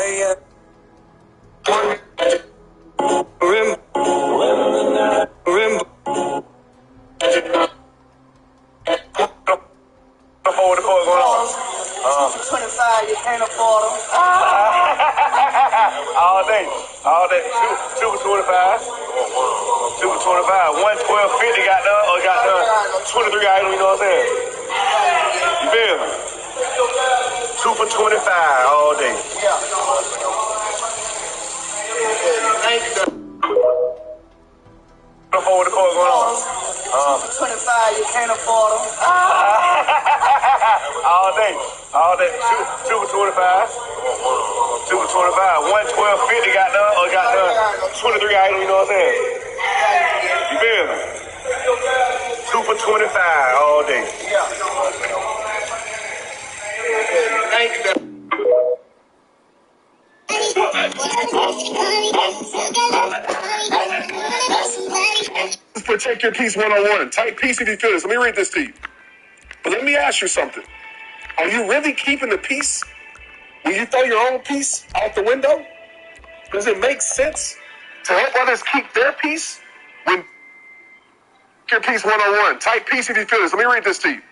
yeah. Rim, rim. What the fuck going on? 25, you can't afford them. all day. Super 25. Super 25. 112.50 got done 23 items, you know what I'm saying? You feel me? Super 25 all day. Thank you. What the fuck going on? 25, you can't afford them. all day. Super 25. Super 25. 112.50 got done 23 items, you know what I'm saying? You feel me? Super 25 all day. Thank you. Protect your peace 101. Type peace if you feel this. Let me read this to you. But let me ask you something. Are you really keeping the peace when you throw your own peace out the window? Does it make sense to help others keep their peace when your peace 101? Type peace if you feel this. Let me read this to you.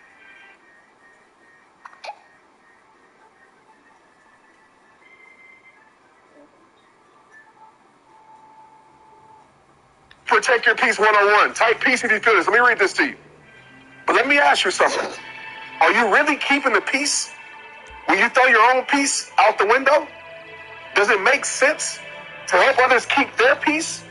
Protect your peace 101. Type peace if you feel this. Let me read this to you. But let me ask you something. Are you really keeping the peace when you throw your own peace out the window? Does it make sense to help others keep their peace?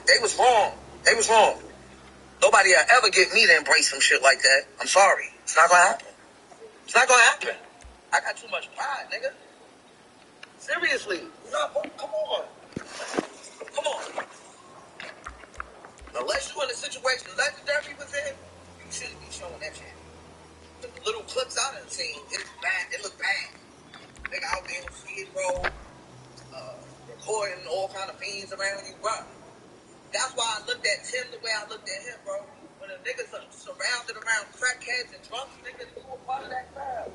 They was wrong. They was wrong. Nobody will ever get me to embrace some shit like that. I'm sorry. It's not gonna happen. It's not gonna happen. I got too much pride, nigga. Seriously. Come on. Come on. Unless you in a situation Legendary was in, you shouldn't be showing that shit. The little clips I done seen, it's bad. It look bad. Nigga out there on Skid Row, recording all kind of fiends around you, bro. That's why I looked at Tim the way I looked at him, bro. When the niggas are surrounded around crackheads and drunks, niggas, you a part of that crowd.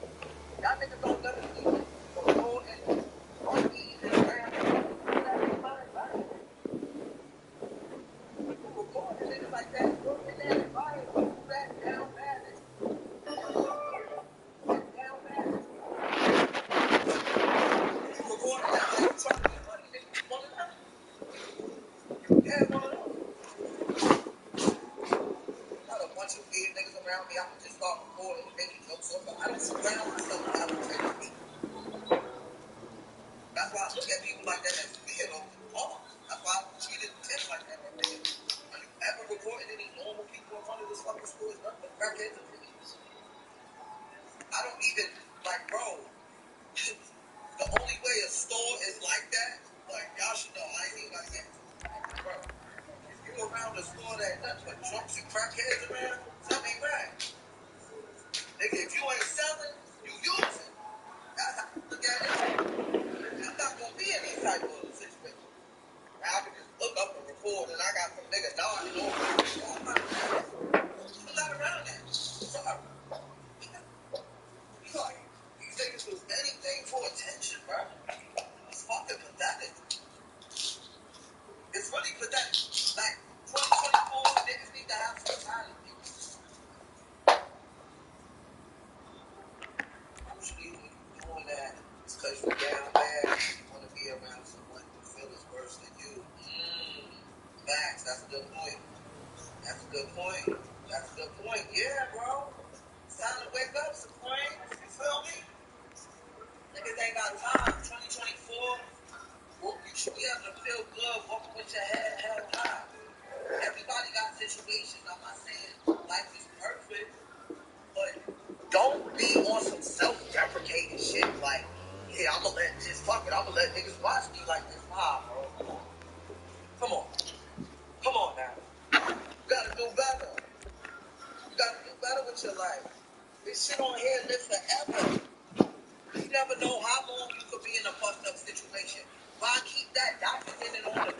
Y'all niggas don't let us see it. Record and monkeys and around. That ain't fine, right? You record niggas like that, you're in that environment. Do that down bad. Down bad. You record that like trying to get money, nigga. You one of them? Yeah, one of them. Not a bunch of weird niggas around me. I can just start recording and making jokes off, but I don't surround myself with other type of people. That's why I look at people like that as weird or wrong. That's why I treated Tim like that. When you ever recorded any normal people in front of this fucking school, it's nothing but crackheads and niggas. I don't even, like, bro, the only way a store is like that, like, y'all should know, I ain't even gotta get into it. Bro, if you around a store that nothing but drunks and crackheads around, something ain't right. Nigga, if you ain't selling, you using. That's how I look at it. I'm not gonna be in these type of situations. I can just look up and record, and I got some niggas dying over. I'm not around that. Sorry. You like, these niggas do anything for attention, bro. It's fucking pathetic. It's really pathetic. Like, 2024, niggas need to have some time. Usually when you're doing that, it's because you're down bad. You want to be around someone who feels worse than you. Facts. That's a good point. That's a good point. That's a good point. Yeah, bro. It's time to wake up, Supreme. You feel me? Niggas ain't got time. 2024. Well, you should be able to feel good walking with your head held high. Everybody got situations. I'm not saying life is perfect, but don't be on some self-deprecating shit like, yeah, I'm gonna let just fuck it. I'm gonna let niggas watch me like this. Nah, bro. Come on. Come on now. You gotta do better. You gotta do better with your life. This shit on here live forever. You never know how long you could be in a fucked up situation. Why keep that documented on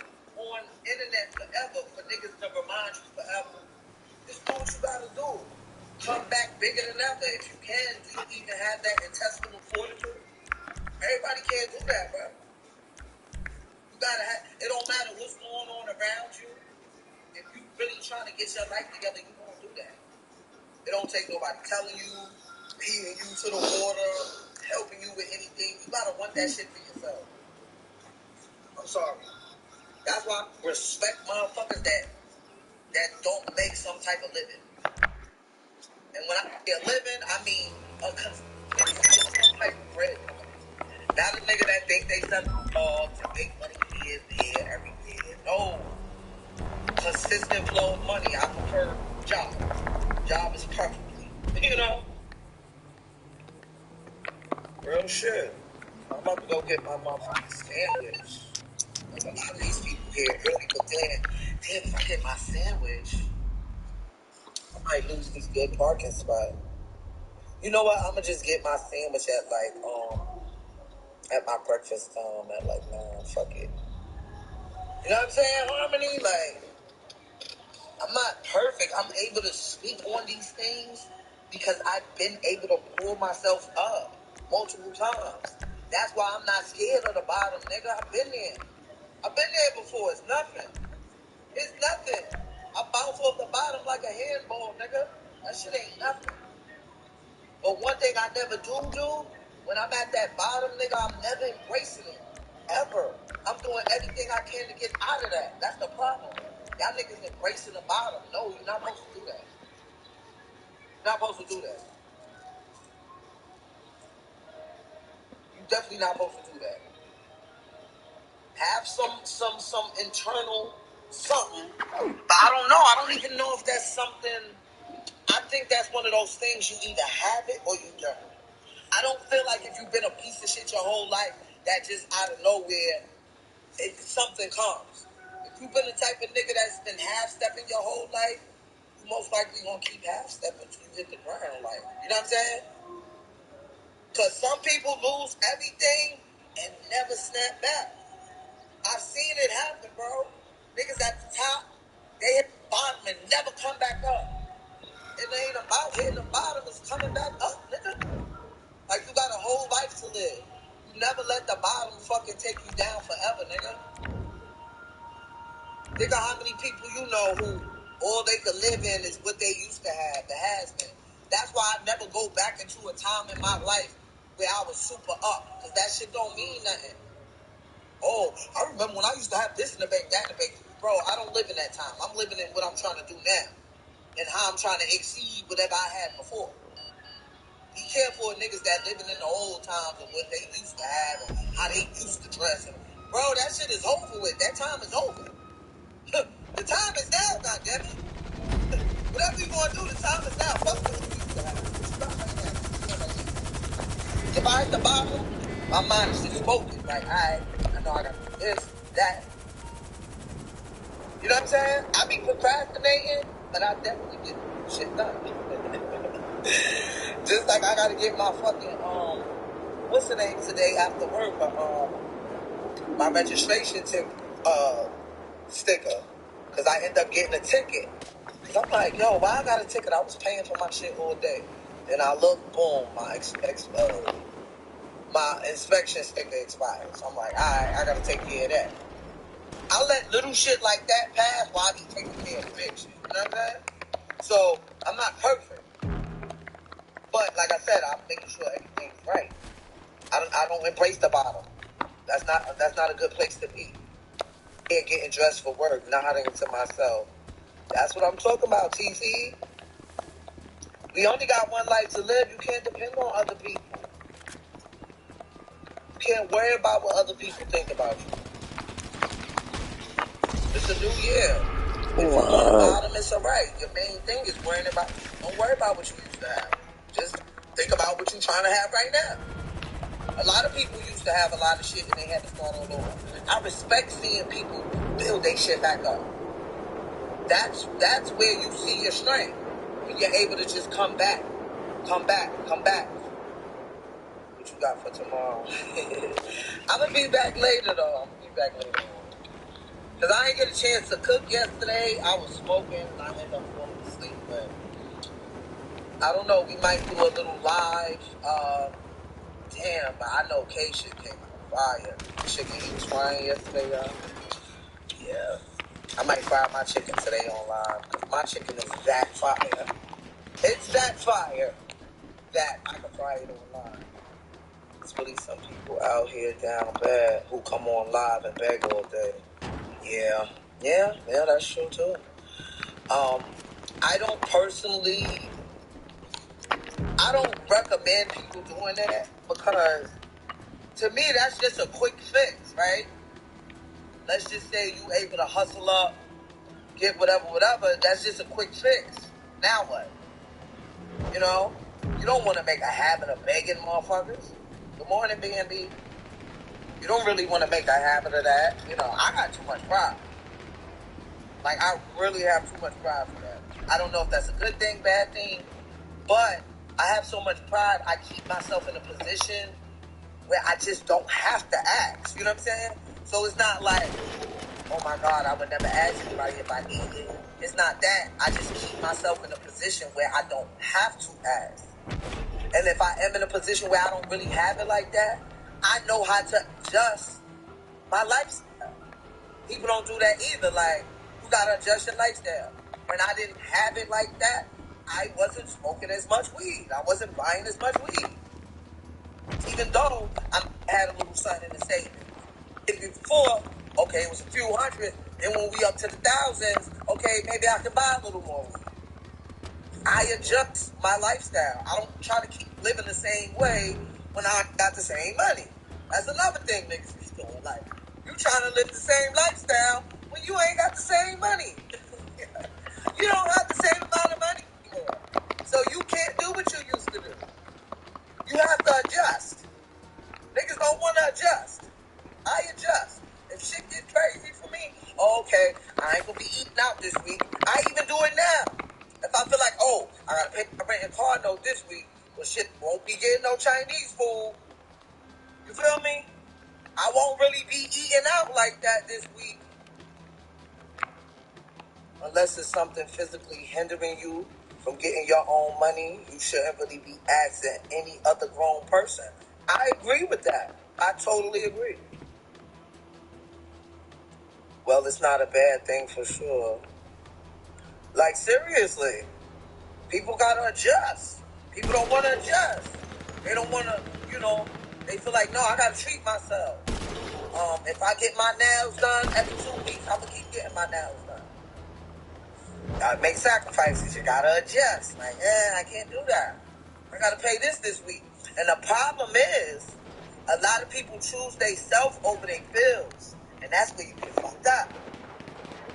internet forever for niggas to remind you forever? Just do what you gotta do. Come back bigger than ever. If you can, do you even have that intestinal fortitude? Everybody can't do that, bro. You gotta have, it don't matter what's going on around you. If you really trying to get your life together, you won't do that. It don't take nobody telling you, leading you to the water, helping you with anything. You gotta want that shit for yourself. I'm sorry. That's why I respect motherfuckers that don't make some type of living. And when I say a living, I mean some type of bread. Not a nigga that think they sell dogs and make money here, there, every year. No. Consistent flow of money. I prefer job. Job is perfectly. You know? Real shit. I'm about to go get my motherfucking sandwich. Like a lot of these people here early, but damn, if I get my sandwich, I might lose this good parking spot. You know what? I'm gonna just get my sandwich at my breakfast time at like 9. Fuck it. You know what I'm saying, Harmony? Like, I'm not perfect. I'm able to speak on these things because I've been able to pull myself up multiple times. That's why I'm not scared of the bottom, nigga. I've been there. I've been there before. It's nothing. It's nothing. I bounce off the bottom like a handball, nigga. That shit ain't nothing. But one thing I never do, when I'm at that bottom, nigga, I'm never embracing it. Ever. I'm doing everything I can to get out of that. That's the problem. Y'all niggas embracing the bottom. No, you're not supposed to do that. You're not supposed to do that. You're definitely not supposed to do that. Have some internal something. But I don't know. I don't even know if that's something. I think that's one of those things you either have it or you don't. I don't feel like if you've been a piece of shit your whole life, that just out of nowhere, something comes. If you've been the type of nigga that's been half-stepping your whole life, you most likely gonna keep half-stepping until you hit the ground. Like, you know what I'm saying? Because some people lose everything and never snap back. I've seen it happen, bro. Niggas at the top, they hit the bottom and never come back up. It ain't about hitting the bottom, it's coming back up, nigga. Like, you got a whole life to live. You never let the bottom fucking take you down forever, nigga. Think of how many people you know who all they could live in is what they used to have, the has-been. That's why I never go back into a time in my life where I was super up, because that shit don't mean nothing. Oh, I remember when I used to have this in the bank, that in the bank. Bro, I don't live in that time. I'm living in what I'm trying to do now and how I'm trying to exceed whatever I had before. Be careful of niggas that living in the old times and what they used to have and how they used to dress. And, bro, that shit is over with. That time is over. The time is now, goddammit. Whatever you gonna do, the time is now. Fuck what you used to have. Stop right now. If I hit the bottom, my mind is just smoking. Like, I know I got this, that. You know what I'm saying? I be procrastinating, but I definitely get shit done. Just like I gotta get my fucking, what's the name today after work? My registration sticker. Cause I end up getting a ticket. Cause I'm like, yo, why I got a ticket? I was paying for my shit all day. Then I look, boom, my inspection sticker expires. I'm like, alright, I gotta take care of that. I let little shit like that pass while I be taking care of the big shit. You know what I'm saying? So, I'm not perfect. But, like I said, I'm making sure everything's right. I don't embrace the bottom. That's not a good place to be. Here getting dressed for work, nodding to myself. That's what I'm talking about, TC. We only got one life to live. You can't depend on other people. You can't worry about what other people think about you. It's a new year. If you're on the bottom, it's alright. Your main thing is worrying about, don't worry about what you used to have. Just think about what you're trying to have right now. A lot of people used to have a lot of shit and they had to start all over. I respect seeing people build their shit back up. That's where you see your strength. When you're able to just come back. What you got for tomorrow? I'm going to be back later, though. Because I didn't get a chance to cook yesterday. I was smoking and I ended up falling asleep. But I don't know. We might do a little live. Damn, but I know K-Shit came out fire. Chicken he was frying yesterday, y'all. Yeah. I might fry my chicken today on live. Because my chicken is that fire. It's that fire that I can fry it on live. There's really some people out here down bad who come on live and beg all day. Yeah, that's true too. I don't recommend people doing that because to me that's just a quick fix, right? Let's just say you able to hustle up, get whatever, that's just a quick fix. Now what? You know? You don't want to make a habit of begging motherfuckers. Good morning, B&B. You don't really want to make a habit of that. You know, I got too much pride. Like, I really have too much pride for that. I don't know if that's a good thing, bad thing, but I have so much pride, I keep myself in a position where I just don't have to ask. You know what I'm saying? So it's not like, oh my God, I would never ask anybody if I need it. It's not that. I just keep myself in a position where I don't have to ask. And if I am in a position where I don't really have it like that, I know how to adjust my lifestyle. People don't do that either. Like, you gotta adjust your lifestyle. When I didn't have it like that, I wasn't smoking as much weed. I wasn't buying as much weed. Even though I had a little something in the savings. If before, okay, it was a few hundred, then when we up to the thousands, okay, maybe I could buy a little more weed. I adjust my lifestyle. I don't try to keep living the same way when I got the same money. That's another thing niggas be doing. Like, you trying to live the same lifestyle when you you ain't got the same money. You don't have the same amount of money anymore. So you can't do what you used to do. You have to adjust. Niggas don't want to adjust. I adjust. If shit get crazy for me, okay, I ain't gonna be eating out this week. I even do it now. If I feel like, I gotta pay my rent and car note this week, well shit, won't be getting no Chinese food. You feel me? I won't really be eating out like that this week. Unless it's something physically hindering you from getting your own money, you shouldn't really be asking any other grown person. I agree with that. I totally agree. Well, it's not a bad thing for sure. Like, seriously, people gotta adjust. People don't want to adjust. They don't want to, they feel like, no, I gotta treat myself. If I get my nails done every 2 weeks, I'm gonna keep getting my nails done. Gotta make sacrifices. You gotta adjust. Like, I can't do that. I gotta pay this week. And the problem is, a lot of people choose they self over their bills. And that's where you get fucked up.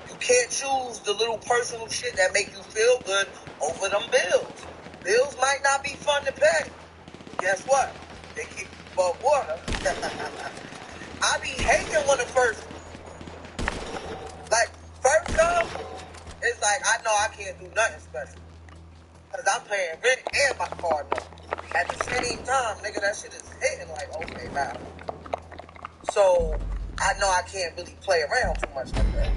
You can't choose the little personal shit that make you feel good over them bills. Bills might not be fun to pay. Guess what? They keep you above water. I be hating when the first come, it's like, I know I can't do nothing special. Because I'm paying rent and my car note. At the same time, nigga, that shit is hitting like, okay, now. So, I know I can't really play around too much like that.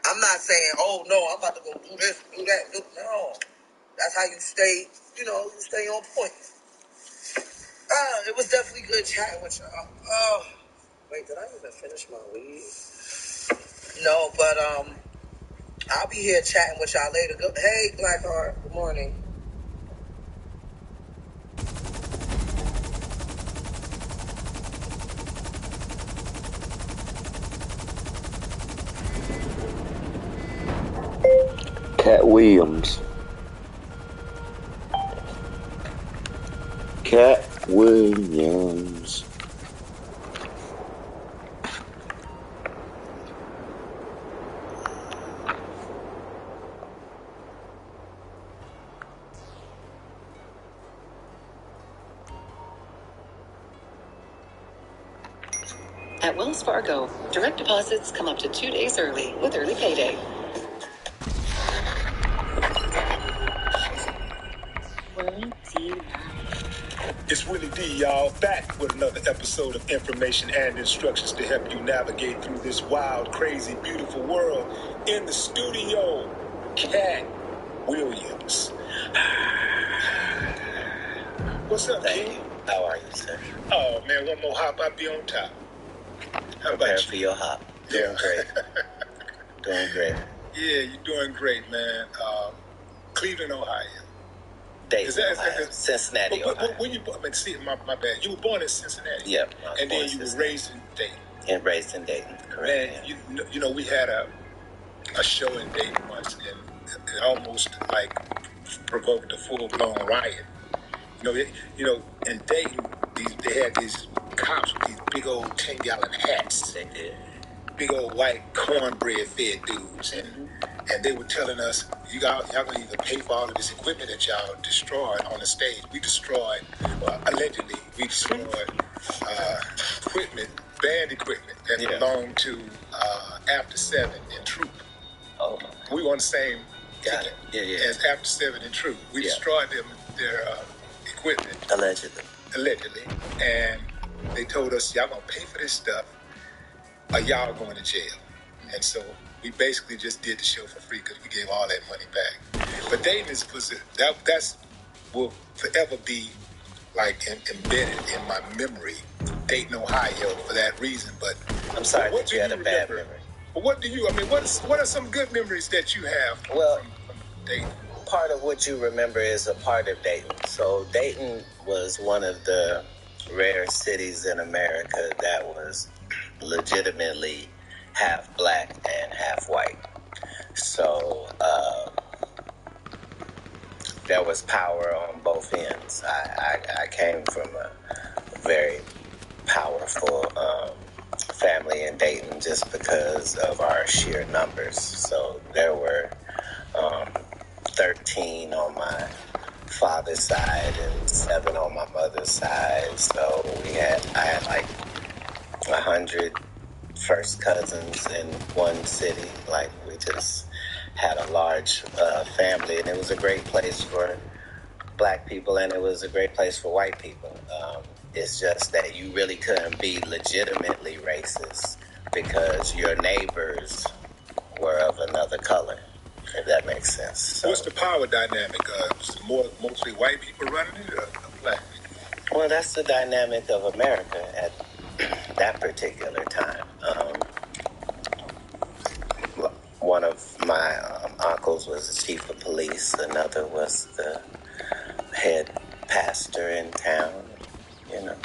I'm not saying, no, I'm about to go do this, do that. No. That's how you stay, you stay on point. It was definitely good chatting with y'all. Wait, did I even finish my weed? No, but I'll be here chatting with y'all later. Hey, Blackheart, good morning. Cat Williams. Cat Williams. At Wells Fargo, direct deposits come up to 2 days early with early payday. It's Willie D, y'all, back with another episode of information and instructions to help you navigate through this wild, crazy, beautiful world. In the studio, Cat Williams. What's up, Thank King? you. How are you, sir? Oh, man, one more hop, I'll be on top. How Prepare about for you? your hop. Doing great. Doing great. Yeah, you're doing great, man. Cleveland, Ohio. Dayton, Ohio. Cincinnati, Ohio. When you, my bad. You were born in Cincinnati. Yep. And then you were raised in Dayton. And raised in Dayton, correct. Man, we had a show in Dayton once, and it almost like provoked a full-blown riot. In Dayton, they had these cops with these big old 10-gallon hats. They did. Big old white cornbread-fed dudes, and they were telling us, y'all gonna either pay for all of this equipment that y'all destroyed on the stage. We destroyed, allegedly, equipment, band equipment that belonged to After 7 and Troop. Oh, we were on the same ticket as After 7 and Troop. We destroyed their equipment. Allegedly. And they told us, y'all gonna pay for this stuff, or y'all going to jail. And so we basically just did the show for free because we gave all that money back. But Dayton that's will forever be like embedded in my memory, Dayton, Ohio, for that reason. But I'm sorry that you had a bad memory. But what are some good memories that you have from Dayton? Part of what you remember is a part of Dayton. So Dayton was one of the rare cities in America that was legitimately half black and half white. So there was power on both ends. I came from a very power family in Dayton just because of our sheer numbers. So there were 13 on my father's side and 7 on my mother's side. So I had like 100 first cousins in one city. Like, we just had a large family, and it was a great place for black people, and it was a great place for white people. It's just that you really couldn't be legitimately racist because your neighbors were of another color, if that makes sense. So, what's the power dynamic? Mostly white people running it, or black people? well, that's the dynamic of America at that particular time. One of my uncles was the chief of police. Another was the head pastor in town. You know,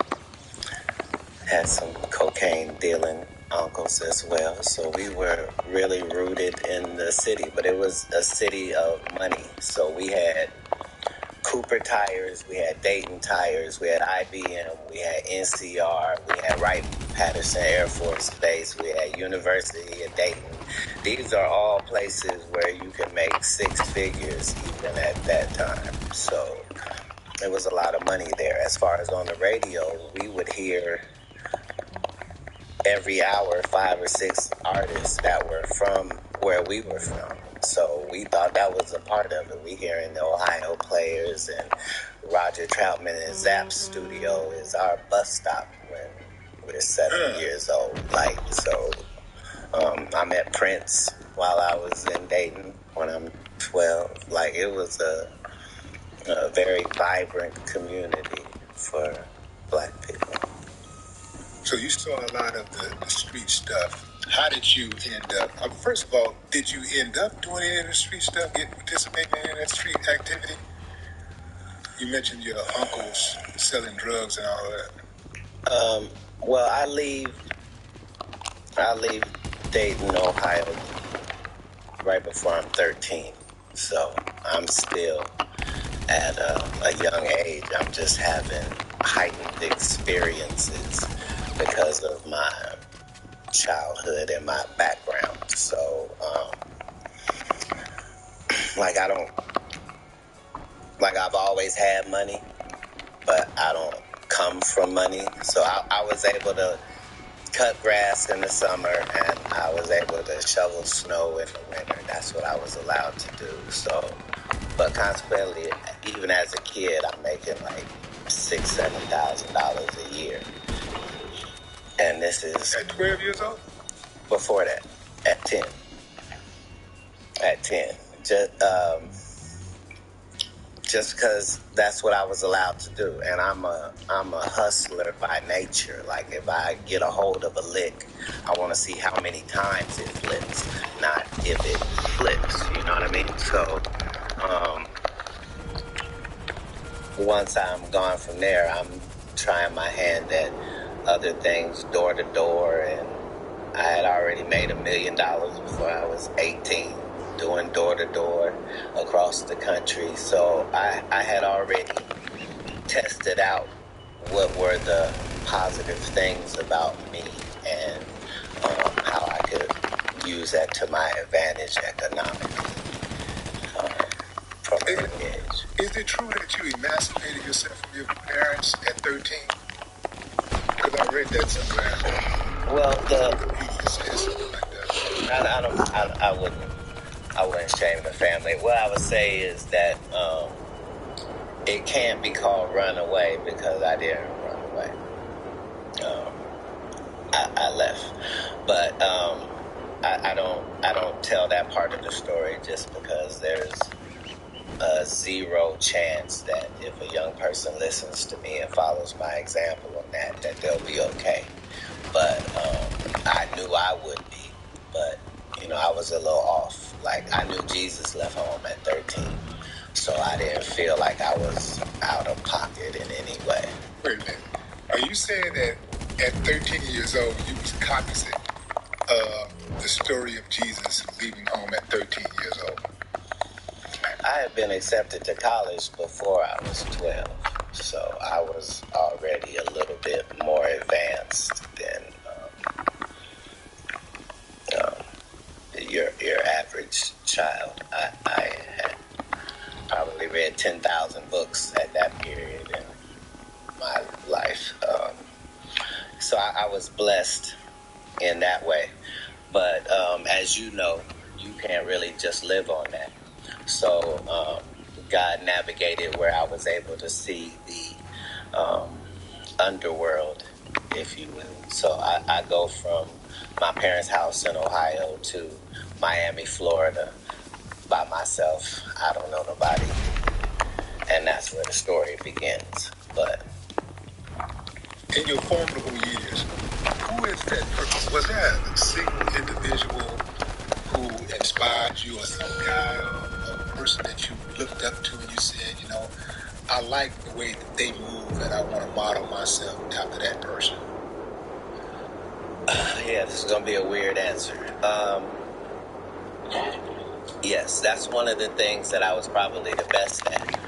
had some cocaine dealing uncles as well. So we were really rooted in the city, but it was a city of money. So we had Cooper Tires, we had Dayton Tires, we had IBM, we had NCR, we had Wright-Patterson Air Force Base, we had University of Dayton. These are all places where you can make 6 figures even at that time. So there was a lot of money there. As far as on the radio, we would hear every hour 5 or 6 artists that were from where we were from. So we thought that was a part of it. We hearing the Ohio Players, and Roger Troutman in Zap's studio is our bus stop when we're 7 years old. Like, so I met Prince while I was in Dayton when I'm 12. Like, it was a very vibrant community for black people. So you saw a lot of the street stuff. How did you end up? First of all, did you end up doing any of the street stuff, participating in that street activity? You mentioned your uncles selling drugs and all that. Well, I leave Dayton, Ohio, right before I'm 13. So I'm still at a young age. I'm just having heightened experiences because of my childhood and my background. So, I've always had money, but I don't come from money. So I was able to cut grass in the summer, and I was able to shovel snow in the winter. That's what I was allowed to do. So, but consequently, even as a kid, I'm making like $6,000-$7,000 a year. And this is at 12 years old? Before that, at 10. At 10. Just because that's what I was allowed to do. And I'm a hustler by nature. Like, if I get a hold of a lick, I want to see how many times it flips, not if it flips. You know what I mean? So, once I'm gone from there, I'm trying my hand at other things, door to door, and I had already made $1 million before I was 18, doing door to door across the country. So I had already tested out what were the positive things about me and how I could use that to my advantage economically from a young age. Is it true that you emancipated yourself from your parents at 13? Because I read that somewhere. Well, Something like that. I wouldn't shame the family. What I would say is that it can't be called run away because I didn't run away. I left, but I don't tell that part of the story just because there's a 0 chance that if a young person listens to me and follows my example on that they'll be okay. But I knew I would be. But, I was a little off. Like, I knew Jesus left home at 13. So I didn't feel like I was out of pocket in any way. Wait a minute. Are you saying that at 13 years old, you was cognizant of the story of Jesus leaving home at 13 years old? I had been accepted to college before I was 12. So I was already a little bit more advanced than child. I had probably read 10,000 books at that period in my life. So I was blessed in that way. But as you know, you can't really just live on that. So God navigated where I was able to see the underworld, if you will. So I go from my parents' house in Ohio to Miami, Florida by myself. I don't know nobody. And that's where the story begins. But in your formidable years, who is that person? Was there a single individual who inspired you, or some guy or a person that you looked up to and you said, you know, I like the way that they move and I want to model myself after that person? yeah, this is going to be a weird answer. Yes, that's one of the things that I was probably the best at.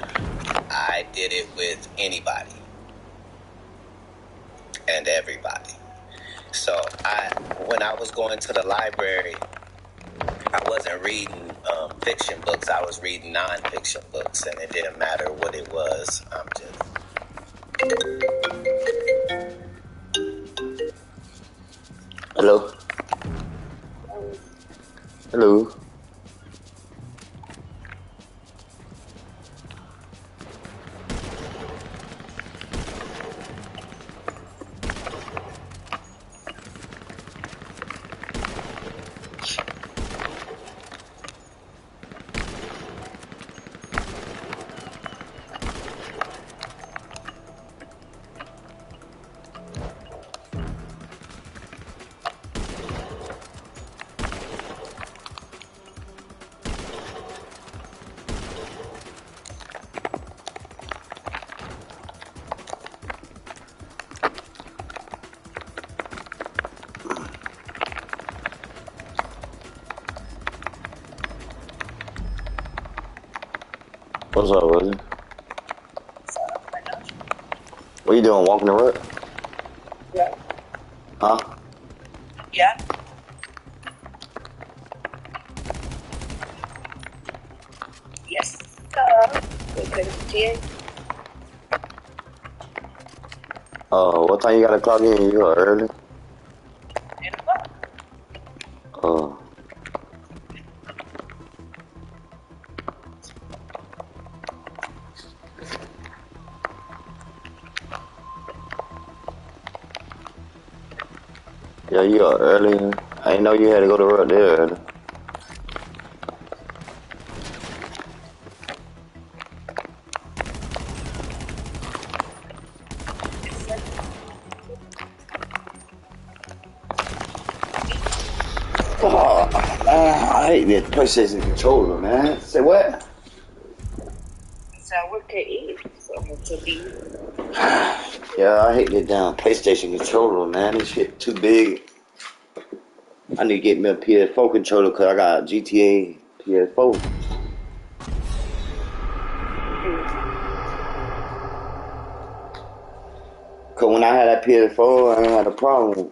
I did it with anybody and everybody. So when I was going to the library, I wasn't reading fiction books. I was reading non-fiction books, and it didn't matter what it was. I'm just... Hello? Hello? What's up, Willie? What you doing, walking the road? Yeah. Huh? Yeah. Yes. What time you gotta clock in? You go early? 10 o'clock. Yeah, you go early. I didn't know you had to go to work there early. Oh, man, I hate that PlayStation controller, man. Say what? So I work at E. So to be. Yeah, I hate that damn PlayStation controller, man. This shit too big. I need to get me a PS4 controller because I got GTA PS4. Because when I had that PS4, I ain't had a problem